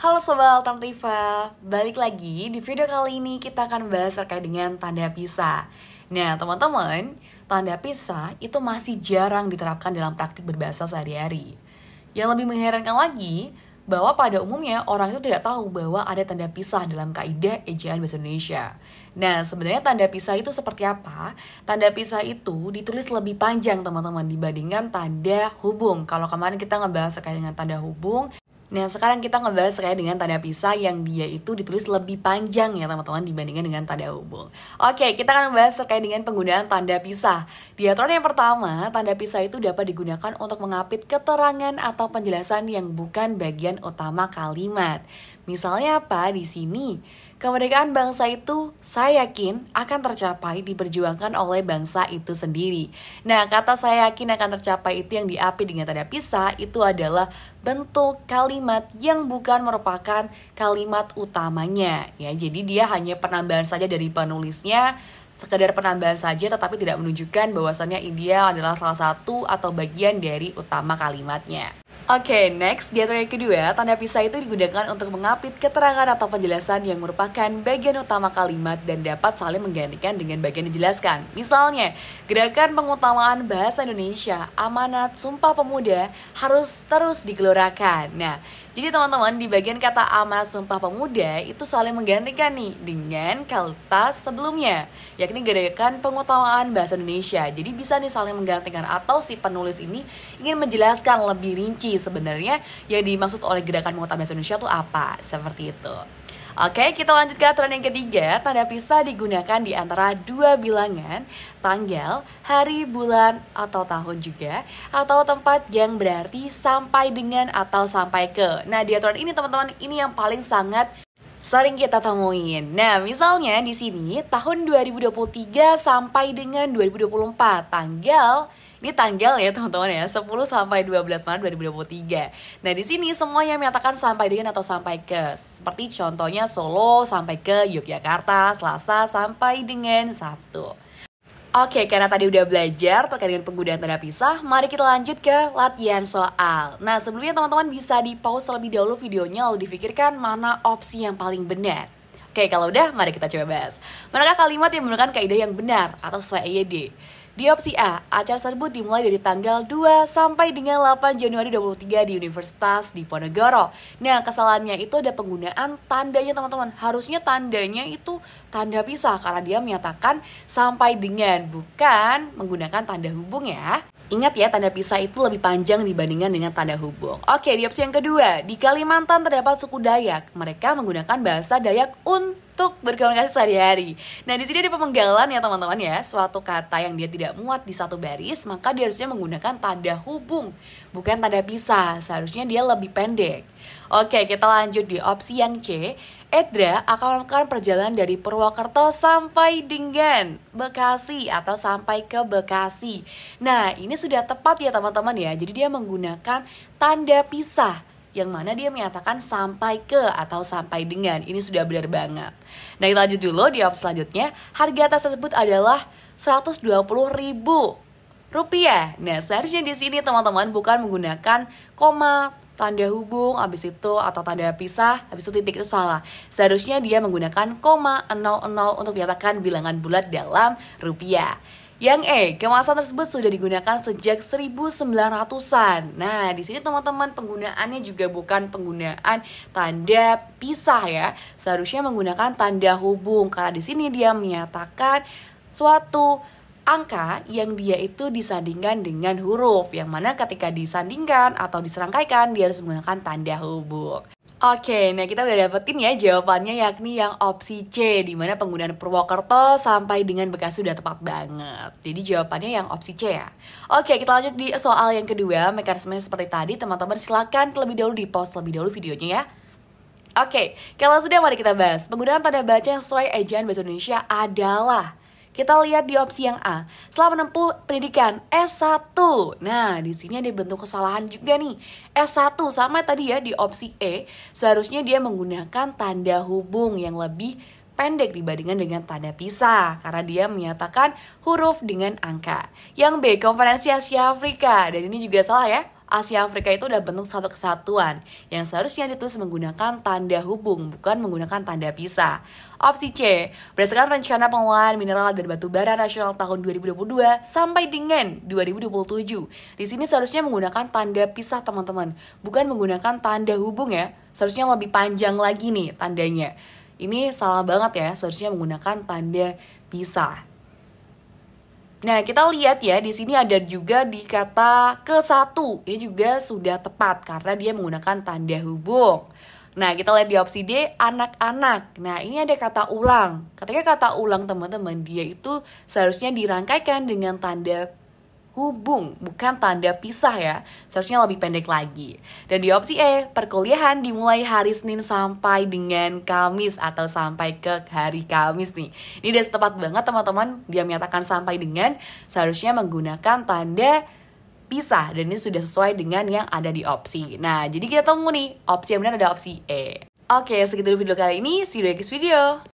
Halo Sobat Alternativa, balik lagi di video kali ini kita akan bahas terkait dengan tanda pisah. Nah teman-teman, tanda pisah itu masih jarang diterapkan dalam praktik berbahasa sehari-hari. Yang lebih mengherankan lagi, bahwa pada umumnya orang itu tidak tahu bahwa ada tanda pisah dalam kaidah ejaan bahasa Indonesia. Nah sebenarnya tanda pisah itu seperti apa? Tanda pisah itu ditulis lebih panjang teman-teman dibandingkan tanda hubung. Kalau kemarin kita ngebahas terkait dengan tanda hubung, nah sekarang kita ngebahas terkait dengan tanda pisah yang dia itu ditulis lebih panjang ya teman-teman dibandingkan dengan tanda hubung. Oke, kita akan membahas terkait dengan penggunaan tanda pisah. Di aturan yang pertama, tanda pisah itu dapat digunakan untuk mengapit keterangan atau penjelasan yang bukan bagian utama kalimat. Misalnya apa di sini? Kemerdekaan bangsa itu saya yakin akan tercapai diperjuangkan oleh bangsa itu sendiri. Nah, kata saya yakin akan tercapai itu yang diapit dengan tanda pisah itu adalah bentuk kalimat yang bukan merupakan kalimat utamanya. Ya, jadi dia hanya penambahan saja dari penulisnya, sekedar penambahan saja tetapi tidak menunjukkan bahwasannya dia adalah salah satu atau bagian dari utama kalimatnya. Oke, next, di aturan yang kedua, tanda pisah itu digunakan untuk mengapit keterangan atau penjelasan yang merupakan bagian utama kalimat dan dapat saling menggantikan dengan bagian dijelaskan. Misalnya, gerakan pengutamaan bahasa Indonesia, amanat Sumpah Pemuda harus terus digelorakan. Nah, jadi teman-teman di bagian kata amanat Sumpah Pemuda itu saling menggantikan nih dengan kata sebelumnya, yakni gerakan pengutamaan bahasa Indonesia. Jadi bisa nih saling menggantikan atau si penulis ini ingin menjelaskan lebih rinci sebenarnya yang dimaksud oleh gerakan pengutamaan bahasa Indonesia itu apa, seperti itu. Oke, kita lanjut ke aturan yang ketiga. Tanda pisah digunakan di antara dua bilangan, tanggal, hari, bulan, atau tahun juga, atau tempat yang berarti sampai dengan atau sampai ke. Nah, di aturan ini teman-teman, ini yang paling sangat sering kita temuin. Nah, misalnya di sini tahun 2023 sampai dengan 2024, ini tanggal ya teman-teman ya, 10 sampai 12 Maret 2023. Nah, di sini semuanya menyatakan sampai dengan atau sampai ke. Seperti contohnya Solo sampai ke Yogyakarta, Selasa sampai dengan Sabtu. Oke, karena tadi udah belajar terkait dengan penggunaan tanda pisah, mari kita lanjut ke latihan soal. Nah, sebelumnya teman-teman bisa di-pause terlebih dahulu videonya lalu difikirkan mana opsi yang paling benar. Oke, kalau udah, mari kita coba bahas. Manakah kalimat yang menggunakan kaidah yang benar atau sesuai EYD? Di opsi A, acara tersebut dimulai dari tanggal 2 sampai dengan 8 Januari 2023 di Universitas Diponegoro. Nah, kesalahannya itu ada penggunaan tandanya teman-teman. Harusnya tandanya itu tanda pisah karena dia menyatakan sampai dengan, bukan menggunakan tanda hubung ya. Ingat ya, tanda pisah itu lebih panjang dibandingkan dengan tanda hubung. Oke, di opsi yang kedua, di Kalimantan terdapat suku Dayak. Mereka menggunakan bahasa Dayak untuk berkomunikasi sehari-hari. Nah, di sini ada pemenggalan ya teman-teman ya. Suatu kata yang dia tidak muat di satu baris, maka dia harusnya menggunakan tanda hubung, bukan tanda pisah. Seharusnya dia lebih pendek. Oke, kita lanjut di opsi yang C. Edra akan melakukan perjalanan dari Purwokerto sampai dengan Bekasi atau sampai ke Bekasi. Nah, ini sudah tepat ya teman-teman ya. Jadi dia menggunakan tanda pisah yang mana dia menyatakan sampai ke atau sampai dengan. Ini sudah benar banget. Nah, kita lanjut dulu di opsi selanjutnya. Harga tas tersebut adalah Rp120.000. Nah, seharusnya di sini teman-teman bukan menggunakan koma, tanda hubung, habis itu atau tanda pisah, habis itu titik, itu salah. Seharusnya dia menggunakan koma 00 untuk menyatakan bilangan bulat dalam rupiah. Yang E, kemasan tersebut sudah digunakan sejak 1900-an. Nah, di sini teman-teman penggunaannya juga bukan penggunaan tanda pisah ya. Seharusnya menggunakan tanda hubung karena di sini dia menyatakan suatu angka yang dia itu disandingkan dengan huruf, yang mana ketika disandingkan atau diserangkaikan dia harus menggunakan tanda hubung. Oke, nah kita udah dapetin ya jawabannya, yakni yang opsi C, di mana penggunaan Purwokerto sampai dengan Bekasi udah tepat banget. Jadi jawabannya yang opsi C ya. Oke, kita lanjut di soal yang kedua. Mekanismenya seperti tadi, teman-teman silakan terlebih dahulu di-pause terlebih dahulu videonya ya. Oke, kalau sudah mari kita bahas. Penggunaan tanda baca yang sesuai ejaan bahasa Indonesia adalah, kita lihat di opsi yang A, setelah menempuh pendidikan S1. Nah, di sini ada bentuk kesalahan juga nih. S1 sama tadi ya di opsi E, seharusnya dia menggunakan tanda hubung yang lebih pendek dibandingkan dengan tanda pisah karena dia menyatakan huruf dengan angka. Yang B, Konferensi Asia Afrika, dan ini juga salah ya. Asia Afrika itu udah bentuk satu kesatuan yang seharusnya ditulis menggunakan tanda hubung, bukan menggunakan tanda pisah. Opsi C, berdasarkan rencana pengelolaan mineral dan batu bara nasional tahun 2022 sampai dengan 2027. Di sini seharusnya menggunakan tanda pisah, teman-teman, bukan menggunakan tanda hubung ya. Seharusnya lebih panjang lagi nih tandanya. Ini salah banget ya, seharusnya menggunakan tanda pisah. Nah, kita lihat ya, di sini ada juga di kata ke-1. Ini juga sudah tepat karena dia menggunakan tanda hubung. Nah, kita lihat di opsi D, anak-anak. Nah, ini ada kata ulang. Ketika kata ulang, teman-teman, dia itu seharusnya dirangkaikan dengan tanda hubung, bukan tanda pisah ya. Seharusnya lebih pendek lagi. Dan di opsi E, perkuliahan dimulai hari Senin sampai dengan Kamis atau sampai ke hari Kamis nih. Ini udah tepat banget, teman-teman. Dia menyatakan sampai dengan, seharusnya menggunakan tanda pisah. Dan ini sudah sesuai dengan yang ada di opsi. Nah, jadi kita temu nih, opsi yang benar ada opsi E. Oke, segitu video kali ini. See you next video.